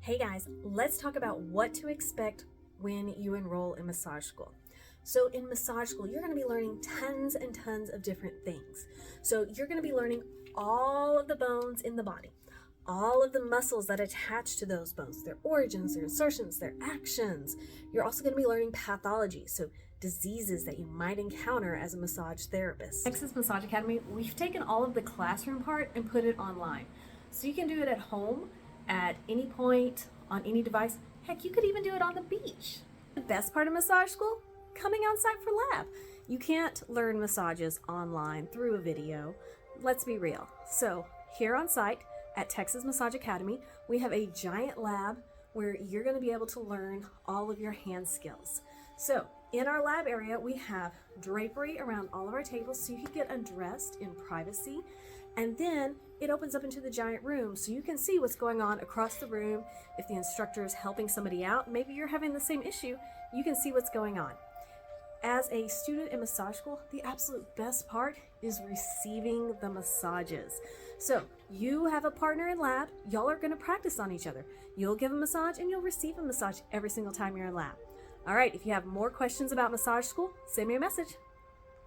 Hey guys, let's talk about what to expect when you enroll in massage school. So in massage school, you're going to be learning tons and tons of different things. So you're going to be learning all of the bones in the body, all of the muscles that attach to those bones, their origins, their insertions, their actions. You're also going to be learning pathology, so diseases that you might encounter as a massage therapist. Texas Massage Academy, we've taken all of the classroom part and put it online. So you can do it at home, at any point, on any device. Heck, you could even do it on the beach. The best part of massage school? Coming on site for lab. You can't learn massages online through a video. Let's be real. So here on site at Texas Massage Academy, we have a giant lab where you're going to be able to learn all of your hand skills. So in our lab area, we have drapery around all of our tables so you can get undressed in privacy. And then it opens up into the giant room so you can see what's going on across the room. If the instructor is helping somebody out, maybe you're having the same issue, you can see what's going on. As a student in massage school, the absolute best part is receiving the massages. So you have a partner in lab, y'all are going to practice on each other. You'll give a massage and you'll receive a massage every single time you're in lab. All right, if you have more questions about massage school, send me a message.